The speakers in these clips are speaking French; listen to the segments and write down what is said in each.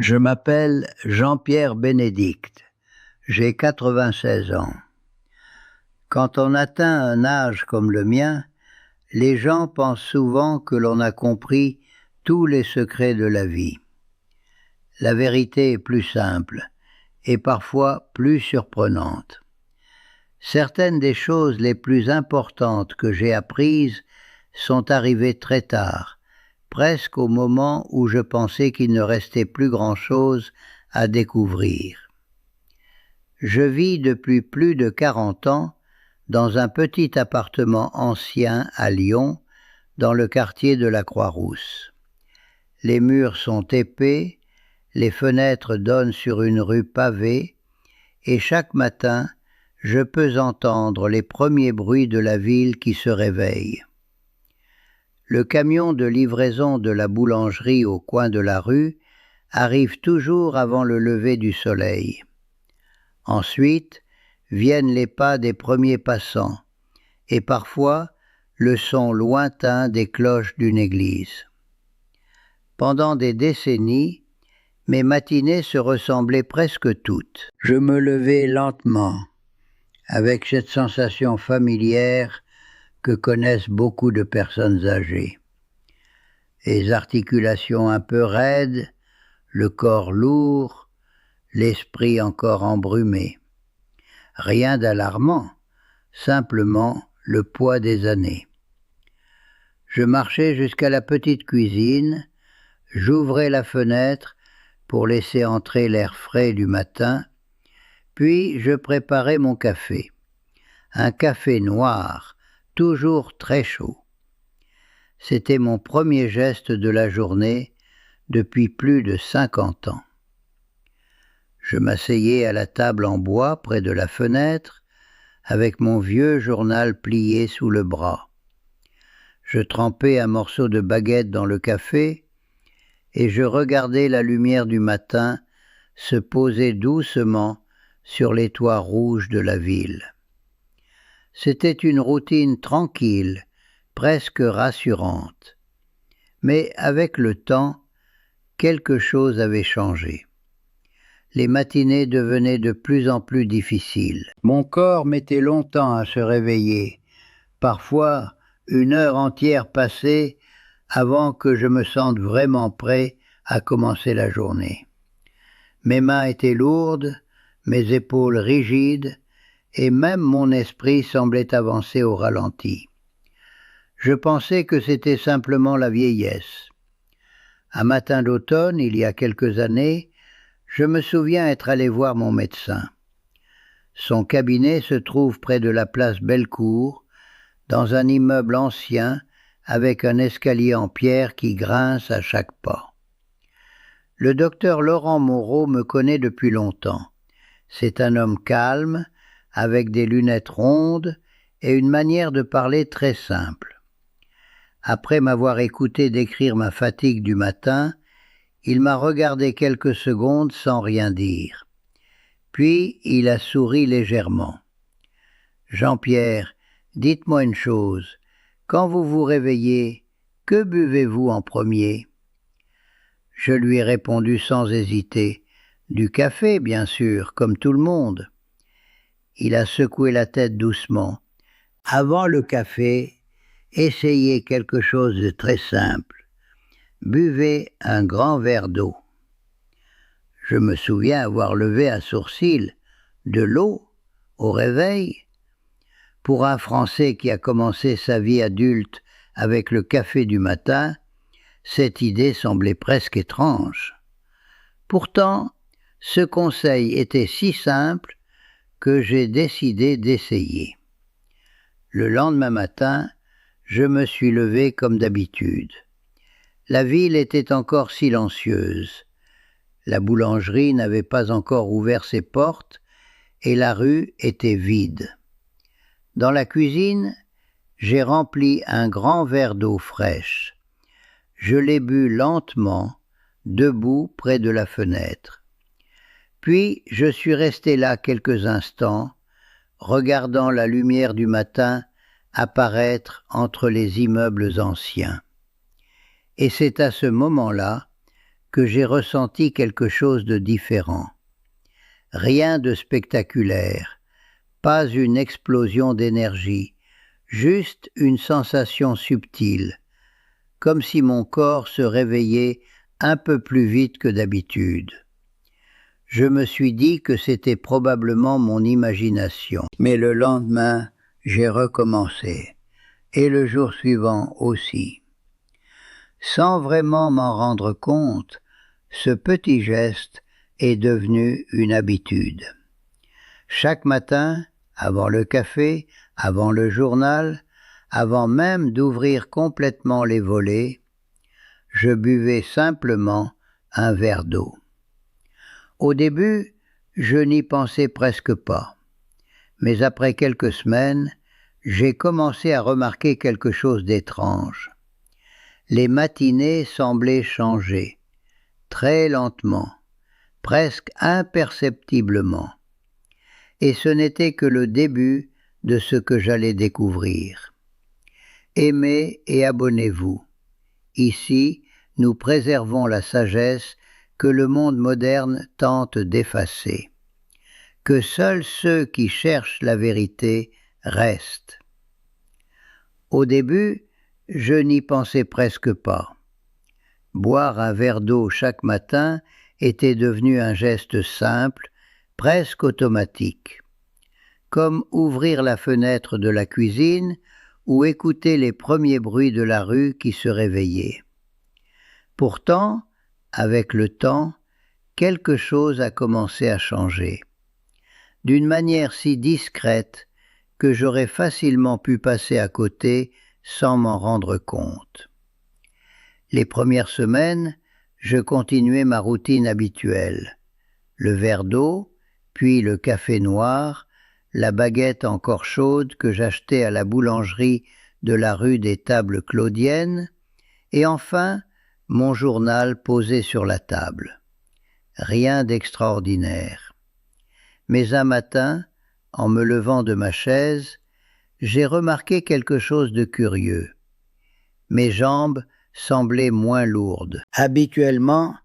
Je m'appelle Jean-Pierre Bénédicte, j'ai 96 ans. Quand on atteint un âge comme le mien, les gens pensent souvent que l'on a compris tous les secrets de la vie. La vérité est plus simple et parfois plus surprenante. Certaines des choses les plus importantes que j'ai apprises sont arrivées très tard, presque au moment où je pensais qu'il ne restait plus grand-chose à découvrir. Je vis depuis plus de 40 ans dans un petit appartement ancien à Lyon, dans le quartier de la Croix-Rousse. Les murs sont épais, les fenêtres donnent sur une rue pavée, et chaque matin, je peux entendre les premiers bruits de la ville qui se réveille. Le camion de livraison de la boulangerie au coin de la rue arrive toujours avant le lever du soleil. Ensuite, viennent les pas des premiers passants, et parfois le son lointain des cloches d'une église. Pendant des décennies, mes matinées se ressemblaient presque toutes. Je me levais lentement, avec cette sensation familière que connaissent beaucoup de personnes âgées. Les articulations un peu raides, le corps lourd, l'esprit encore embrumé. Rien d'alarmant, simplement le poids des années. Je marchais jusqu'à la petite cuisine, j'ouvrais la fenêtre pour laisser entrer l'air frais du matin, puis je préparais mon café. Un café noir, toujours très chaud. C'était mon premier geste de la journée depuis plus de 50 ans. Je m'asseyais à la table en bois près de la fenêtre, avec mon vieux journal plié sous le bras. Je trempais un morceau de baguette dans le café et je regardais la lumière du matin se poser doucement sur les toits rouges de la ville. C'était une routine tranquille, presque rassurante. Mais avec le temps, quelque chose avait changé. Les matinées devenaient de plus en plus difficiles. Mon corps mettait longtemps à se réveiller, parfois 1 heure entière passée avant que je me sente vraiment prêt à commencer la journée. Mes mains étaient lourdes, mes épaules rigides, et même mon esprit semblait avancer au ralenti. Je pensais que c'était simplement la vieillesse. Un matin d'automne, il y a quelques années, je me souviens être allé voir mon médecin. Son cabinet se trouve près de la place Bellecour, dans un immeuble ancien avec un escalier en pierre qui grince à chaque pas. Le docteur Laurent Moreau me connaît depuis longtemps. C'est un homme calme, avec des lunettes rondes et une manière de parler très simple. Après m'avoir écouté décrire ma fatigue du matin, il m'a regardé quelques secondes sans rien dire. Puis il a souri légèrement. « Jean-Pierre, dites-moi une chose. Quand vous vous réveillez, que buvez-vous en premier ?» Je lui ai répondu sans hésiter. « Du café, bien sûr, comme tout le monde. » Il a secoué la tête doucement. « Avant le café, essayez quelque chose de très simple. Buvez un grand verre d'eau. » Je me souviens avoir levé un sourcil. De l'eau au réveil? Pour un Français qui a commencé sa vie adulte avec le café du matin, cette idée semblait presque étrange. Pourtant, ce conseil était si simple que j'ai décidé d'essayer. Le lendemain matin, je me suis levé comme d'habitude. La ville était encore silencieuse. La boulangerie n'avait pas encore ouvert ses portes et la rue était vide. Dans la cuisine, j'ai rempli un grand verre d'eau fraîche. Je l'ai bu lentement, debout près de la fenêtre. Puis je suis resté là quelques instants, regardant la lumière du matin apparaître entre les immeubles anciens. Et c'est à ce moment-là que j'ai ressenti quelque chose de différent. Rien de spectaculaire, pas une explosion d'énergie, juste une sensation subtile, comme si mon corps se réveillait un peu plus vite que d'habitude. Je me suis dit que c'était probablement mon imagination. Mais le lendemain, j'ai recommencé, et le jour suivant aussi. Sans vraiment m'en rendre compte, ce petit geste est devenu une habitude. Chaque matin, avant le café, avant le journal, avant même d'ouvrir complètement les volets, je buvais simplement un verre d'eau. Au début, je n'y pensais presque pas, mais après quelques semaines, j'ai commencé à remarquer quelque chose d'étrange. Les matinées semblaient changer, très lentement, presque imperceptiblement. Et ce n'était que le début de ce que j'allais découvrir. Aimez et abonnez-vous. Ici, nous préservons la sagesse que le monde moderne tente d'effacer. Que seuls ceux qui cherchent la vérité restent. Au début, je n'y pensais presque pas. Boire un verre d'eau chaque matin était devenu un geste simple, presque automatique, comme ouvrir la fenêtre de la cuisine ou écouter les premiers bruits de la rue qui se réveillaient. Pourtant, avec le temps, quelque chose a commencé à changer, d'une manière si discrète que j'aurais facilement pu passer à côté sans m'en rendre compte. Les premières semaines, je continuais ma routine habituelle. Le verre d'eau, puis le café noir, la baguette encore chaude que j'achetais à la boulangerie de la rue des Tables Claudiennes, et enfin mon journal posé sur la table. Rien d'extraordinaire. Mais un matin, en me levant de ma chaise, j'ai remarqué quelque chose de curieux. Mes jambes semblaient moins lourdes. Habituellement,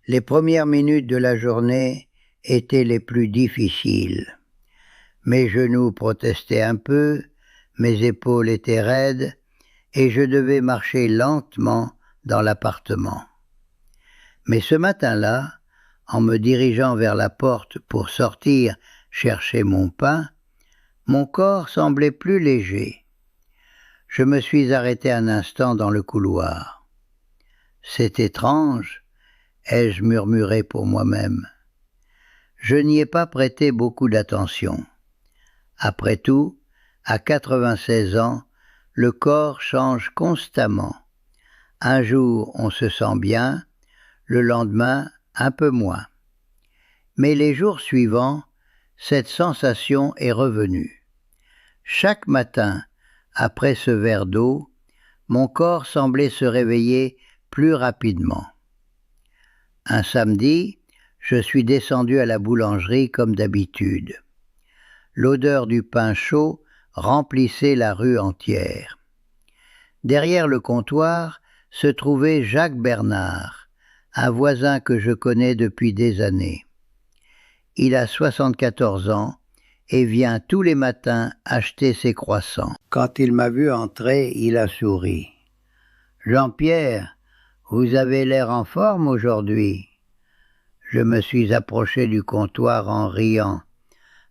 les premières minutes de la journée étaient les plus difficiles. Mes genoux protestaient un peu, mes épaules étaient raides, et je devais marcher lentement dans l'appartement. Mais ce matin-là, en me dirigeant vers la porte pour sortir chercher mon pain, mon corps semblait plus léger. Je me suis arrêté un instant dans le couloir. « C'est étrange », ai-je murmuré pour moi-même. Je n'y ai pas prêté beaucoup d'attention. Après tout, à 96 ans, le corps change constamment. Un jour, on se sent bien, le lendemain, un peu moins. Mais les jours suivants, cette sensation est revenue. Chaque matin, après ce verre d'eau, mon corps semblait se réveiller plus rapidement. Un samedi, je suis descendu à la boulangerie comme d'habitude. L'odeur du pain chaud remplissait la rue entière. Derrière le comptoir se trouvait Jacques Bernard, un voisin que je connais depuis des années. Il a 74 ans et vient tous les matins acheter ses croissants. Quand il m'a vu entrer, il a souri. « Jean-Pierre, vous avez l'air en forme aujourd'hui. » Je me suis approché du comptoir en riant.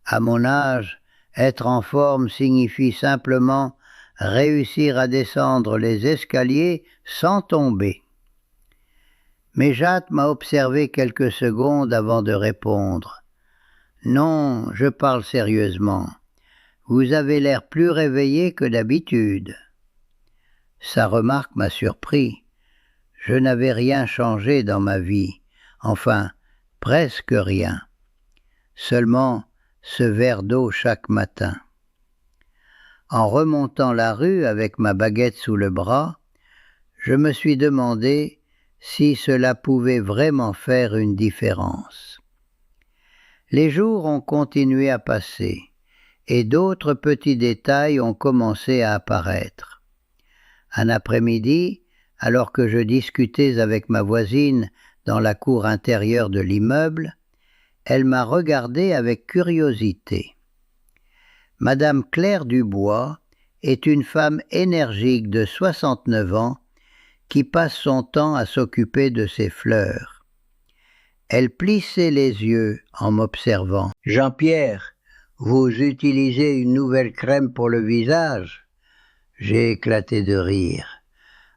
À mon âge, être en forme signifie simplement réussir à descendre les escaliers sans tomber. Mais Jacques m'a observé quelques secondes avant de répondre. « Non, je parle sérieusement. Vous avez l'air plus réveillé que d'habitude. » Sa remarque m'a surpris. Je n'avais rien changé dans ma vie, enfin, presque rien. Seulement ce verre d'eau chaque matin. En remontant la rue avec ma baguette sous le bras, je me suis demandé si cela pouvait vraiment faire une différence. Les jours ont continué à passer, et d'autres petits détails ont commencé à apparaître. Un après-midi, alors que je discutais avec ma voisine dans la cour intérieure de l'immeuble, elle m'a regardé avec curiosité. Madame Claire Dubois est une femme énergique de 69 ans qui passe son temps à s'occuper de ses fleurs. Elle plissait les yeux en m'observant. « Jean-Pierre, vous utilisez une nouvelle crème pour le visage ?» J'ai éclaté de rire.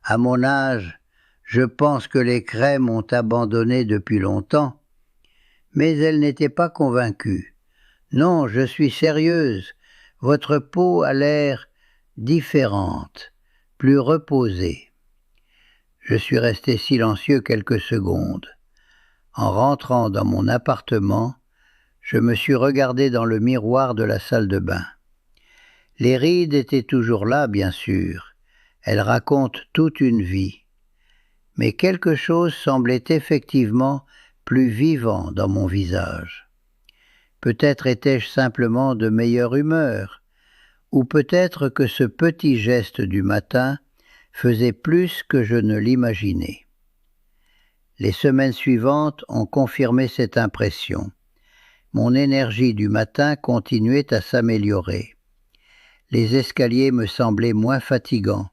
À mon âge, je pense que les crèmes ont abandonné depuis longtemps. Mais elle n'était pas convaincue. « Non, je suis sérieuse. Votre peau a l'air différente, plus reposée. » Je suis resté silencieux quelques secondes. En rentrant dans mon appartement, je me suis regardé dans le miroir de la salle de bain. Les rides étaient toujours là, bien sûr. Elles racontent toute une vie. Mais quelque chose semblait effectivement plus vivant dans mon visage. Peut-être étais-je simplement de meilleure humeur, ou peut-être que ce petit geste du matin faisait plus que je ne l'imaginais. Les semaines suivantes ont confirmé cette impression. Mon énergie du matin continuait à s'améliorer. Les escaliers me semblaient moins fatigants.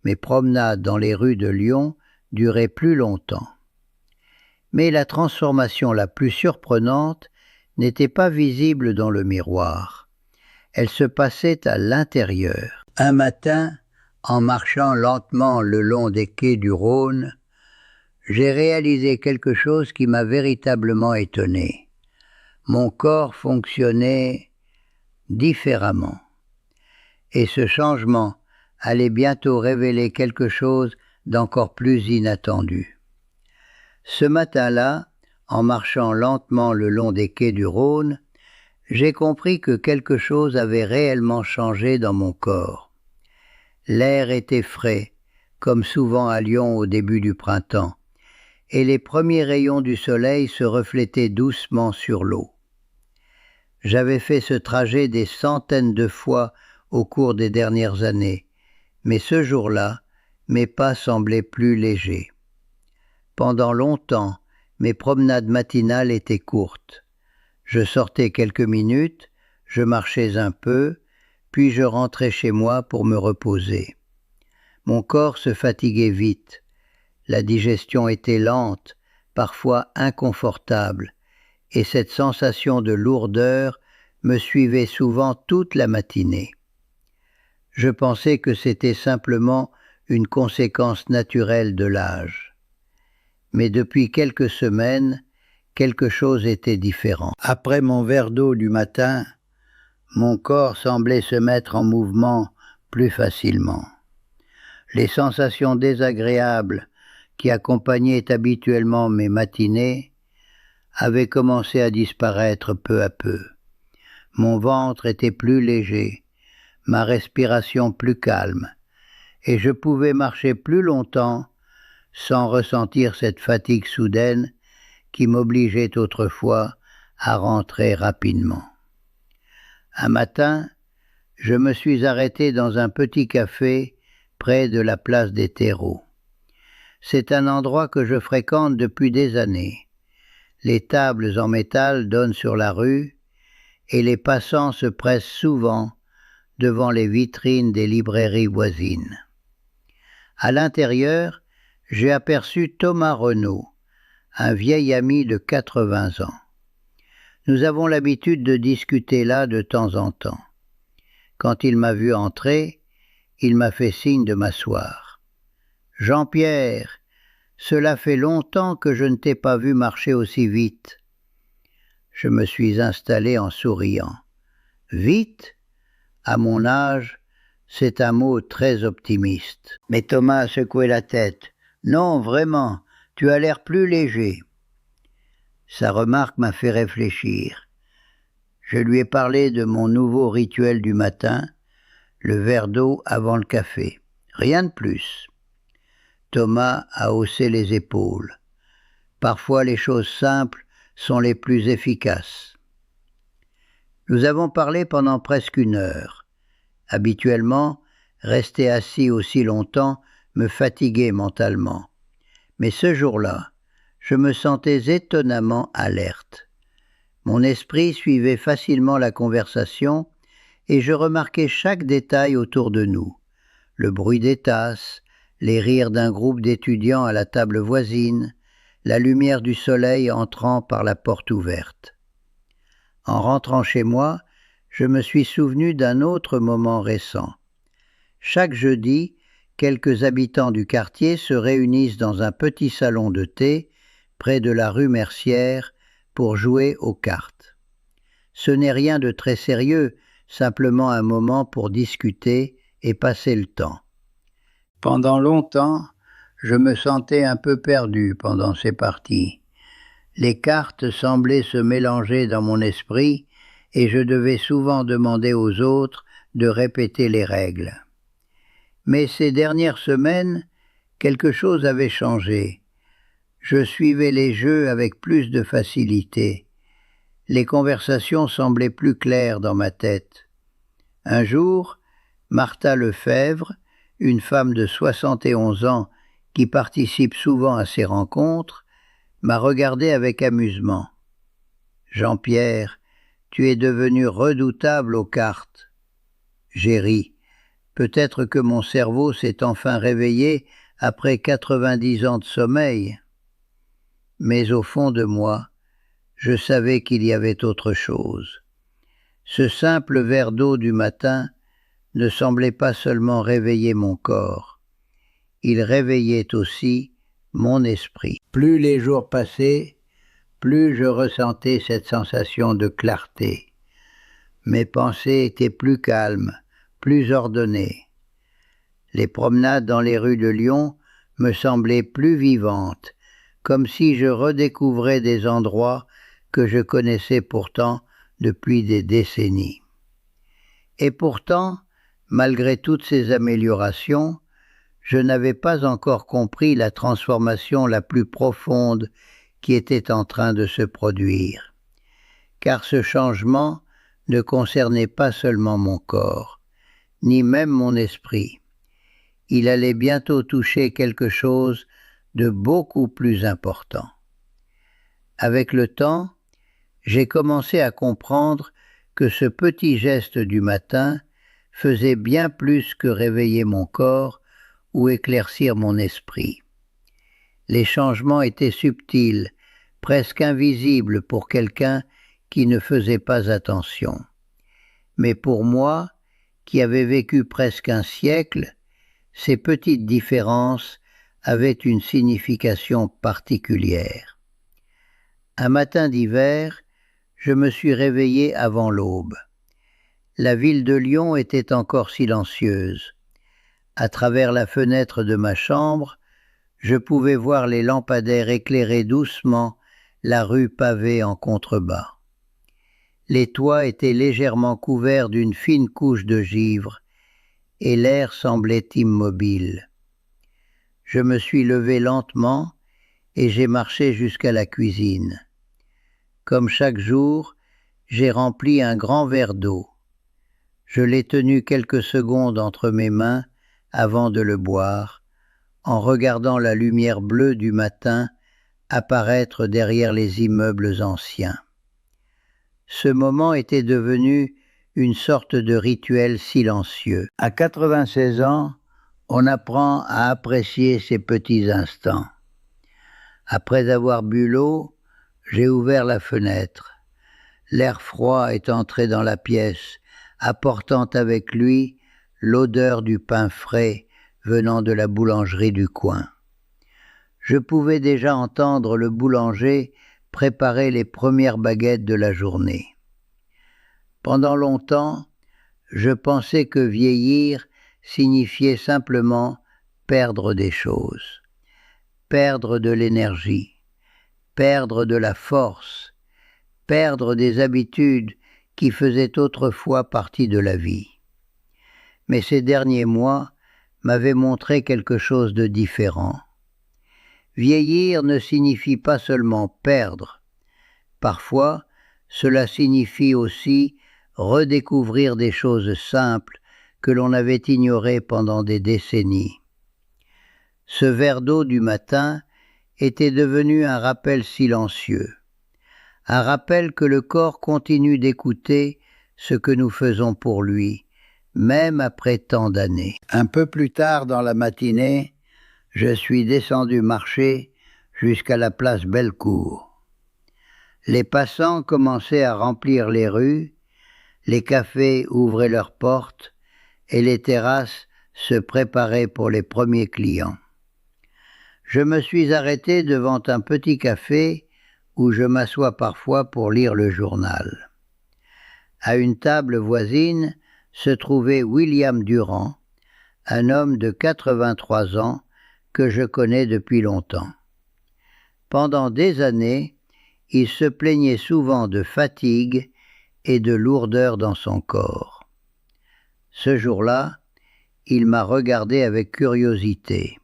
Mes promenades dans les rues de Lyon duraient plus longtemps. Mais la transformation la plus surprenante n'était pas visible dans le miroir. Elle se passait à l'intérieur. Un matin, en marchant lentement le long des quais du Rhône, j'ai réalisé quelque chose qui m'a véritablement étonné. Mon corps fonctionnait différemment. Et ce changement allait bientôt révéler quelque chose d'encore plus inattendu. Ce matin-là, en marchant lentement le long des quais du Rhône, j'ai compris que quelque chose avait réellement changé dans mon corps. L'air était frais, comme souvent à Lyon au début du printemps, et les premiers rayons du soleil se reflétaient doucement sur l'eau. J'avais fait ce trajet des centaines de fois au cours des dernières années, mais ce jour-là, mes pas semblaient plus légers. Pendant longtemps, mes promenades matinales étaient courtes. Je sortais quelques minutes, je marchais un peu, puis je rentrais chez moi pour me reposer. Mon corps se fatiguait vite. La digestion était lente, parfois inconfortable, et cette sensation de lourdeur me suivait souvent toute la matinée. Je pensais que c'était simplement une conséquence naturelle de l'âge. Mais depuis quelques semaines, quelque chose était différent. Après mon verre d'eau du matin, mon corps semblait se mettre en mouvement plus facilement. Les sensations désagréables qui accompagnaient habituellement mes matinées avaient commencé à disparaître peu à peu. Mon ventre était plus léger, ma respiration plus calme, et je pouvais marcher plus longtemps sans ressentir cette fatigue soudaine qui m'obligeait autrefois à rentrer rapidement. Un matin, je me suis arrêté dans un petit café près de la place des Terreaux. C'est un endroit que je fréquente depuis des années. Les tables en métal donnent sur la rue et les passants se pressent souvent devant les vitrines des librairies voisines. À l'intérieur, j'ai aperçu Thomas Renaud, un vieil ami de 80 ans. Nous avons l'habitude de discuter là de temps en temps. Quand il m'a vu entrer, il m'a fait signe de m'asseoir. « Jean-Pierre, cela fait longtemps que je ne t'ai pas vu marcher aussi vite. » Je me suis installé en souriant. « Vite ? À mon âge, c'est un mot très optimiste. » Mais Thomas a secoué la tête. « Non, vraiment, tu as l'air plus léger. » Sa remarque m'a fait réfléchir. Je lui ai parlé de mon nouveau rituel du matin, le verre d'eau avant le café. Rien de plus. Thomas a haussé les épaules. Parfois les choses simples sont les plus efficaces. Nous avons parlé pendant presque 1 heure. Habituellement, rester assis aussi longtemps me fatiguait mentalement. Mais ce jour-là, je me sentais étonnamment alerte. Mon esprit suivait facilement la conversation et je remarquais chaque détail autour de nous. Le bruit des tasses, les rires d'un groupe d'étudiants à la table voisine, la lumière du soleil entrant par la porte ouverte. En rentrant chez moi, je me suis souvenu d'un autre moment récent. Chaque jeudi, quelques habitants du quartier se réunissent dans un petit salon de thé près de la rue Mercière pour jouer aux cartes. Ce n'est rien de très sérieux, simplement un moment pour discuter et passer le temps. Pendant longtemps, je me sentais un peu perdu pendant ces parties. Les cartes semblaient se mélanger dans mon esprit et je devais souvent demander aux autres de répéter les règles. Mais ces dernières semaines, quelque chose avait changé. Je suivais les jeux avec plus de facilité. Les conversations semblaient plus claires dans ma tête. Un jour, Martha Lefebvre, une femme de 71 ans qui participe souvent à ces rencontres, m'a regardé avec amusement. « Jean-Pierre, tu es devenu redoutable aux cartes. » J'ai ri. Peut-être que mon cerveau s'est enfin réveillé après 90 ans de sommeil. Mais au fond de moi, je savais qu'il y avait autre chose. Ce simple verre d'eau du matin ne semblait pas seulement réveiller mon corps, il réveillait aussi mon esprit. Plus les jours passaient, plus je ressentais cette sensation de clarté. Mes pensées étaient plus calmes, plus ordonnées. Les promenades dans les rues de Lyon me semblaient plus vivantes, comme si je redécouvrais des endroits que je connaissais pourtant depuis des décennies. Et pourtant, malgré toutes ces améliorations, je n'avais pas encore compris la transformation la plus profonde qui était en train de se produire. Car ce changement ne concernait pas seulement mon corps, ni même mon esprit. Il allait bientôt toucher quelque chose de beaucoup plus important. Avec le temps, j'ai commencé à comprendre que ce petit geste du matin faisait bien plus que réveiller mon corps ou éclaircir mon esprit. Les changements étaient subtils, presque invisibles pour quelqu'un qui ne faisait pas attention. Mais pour moi, qui avais vécu presque un siècle, ces petites différences avaient une signification particulière. Un matin d'hiver, je me suis réveillé avant l'aube. La ville de Lyon était encore silencieuse. À travers la fenêtre de ma chambre, je pouvais voir les lampadaires éclairer doucement la rue pavée en contrebas. Les toits étaient légèrement couverts d'une fine couche de givre et l'air semblait immobile. Je me suis levé lentement et j'ai marché jusqu'à la cuisine. Comme chaque jour, j'ai rempli un grand verre d'eau. Je l'ai tenu quelques secondes entre mes mains avant de le boire, en regardant la lumière bleue du matin apparaître derrière les immeubles anciens. Ce moment était devenu une sorte de rituel silencieux. À 96 ans, on apprend à apprécier ces petits instants. Après avoir bu l'eau, j'ai ouvert la fenêtre. L'air froid est entré dans la pièce, apportant avec lui l'odeur du pain frais venant de la boulangerie du coin. Je pouvais déjà entendre le boulanger préparer les premières baguettes de la journée. Pendant longtemps, je pensais que vieillir signifiait simplement perdre des choses, perdre de l'énergie, perdre de la force, perdre des habitudes qui faisaient autrefois partie de la vie. Mais ces derniers mois m'avaient montré quelque chose de différent. Vieillir ne signifie pas seulement perdre. Parfois, cela signifie aussi redécouvrir des choses simples que l'on avait ignorées pendant des décennies. Ce verre d'eau du matin était devenu un rappel silencieux, un rappel que le corps continue d'écouter ce que nous faisons pour lui, même après tant d'années. Un peu plus tard dans la matinée, je suis descendu marcher jusqu'à la place Bellecour. Les passants commençaient à remplir les rues, les cafés ouvraient leurs portes et les terrasses se préparaient pour les premiers clients. Je me suis arrêté devant un petit café où je m'assois parfois pour lire le journal. À une table voisine se trouvait William Durand, un homme de 83 ans que je connais depuis longtemps. Pendant des années, il se plaignait souvent de fatigue et de lourdeur dans son corps. Ce jour-là, il m'a regardé avec curiosité.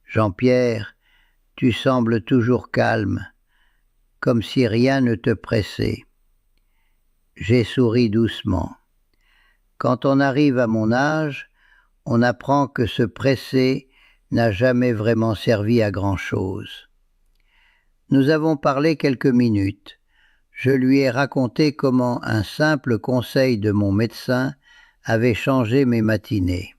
« Jean-Pierre, tu sembles toujours calme, comme si rien ne te pressait. » J'ai souri doucement. Quand on arrive à mon âge, on apprend que se presser n'a jamais vraiment servi à grand-chose. Nous avons parlé quelques minutes. Je lui ai raconté comment un simple conseil de mon médecin avait changé mes matinées.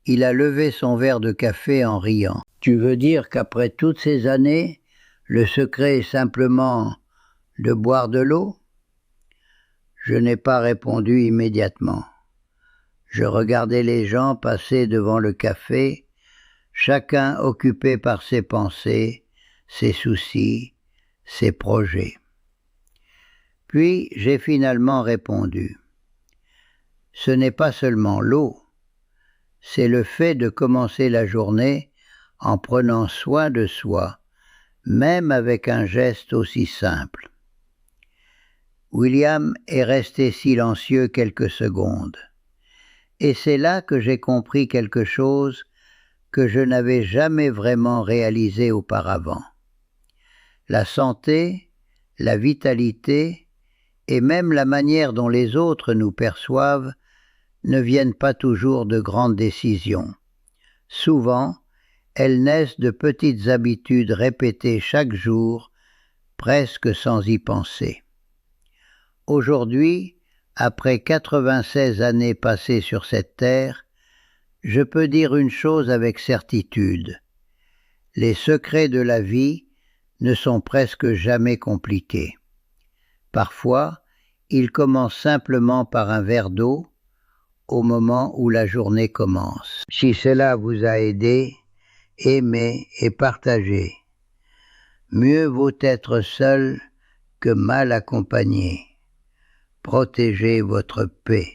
Il a levé son verre de café en riant. « Tu veux dire qu'après toutes ces années, le secret est simplement de boire de l'eau ?» Je n'ai pas répondu immédiatement. Je regardais les gens passer devant le café, chacun occupé par ses pensées, ses soucis, ses projets. Puis j'ai finalement répondu. Ce n'est pas seulement l'eau, c'est le fait de commencer la journée en prenant soin de soi, même avec un geste aussi simple. William est resté silencieux quelques secondes. Et c'est là que j'ai compris quelque chose que je n'avais jamais vraiment réalisé auparavant. La santé, la vitalité et même la manière dont les autres nous perçoivent ne viennent pas toujours de grandes décisions. Souvent, elles naissent de petites habitudes répétées chaque jour, presque sans y penser. Aujourd'hui, après 96 années passées sur cette terre, je peux dire une chose avec certitude. Les secrets de la vie ne sont presque jamais compliqués. Parfois, ils commencent simplement par un verre d'eau au moment où la journée commence. Si cela vous a aidé, aimez et partagez. Mieux vaut être seul que mal accompagné. Protégez votre paix.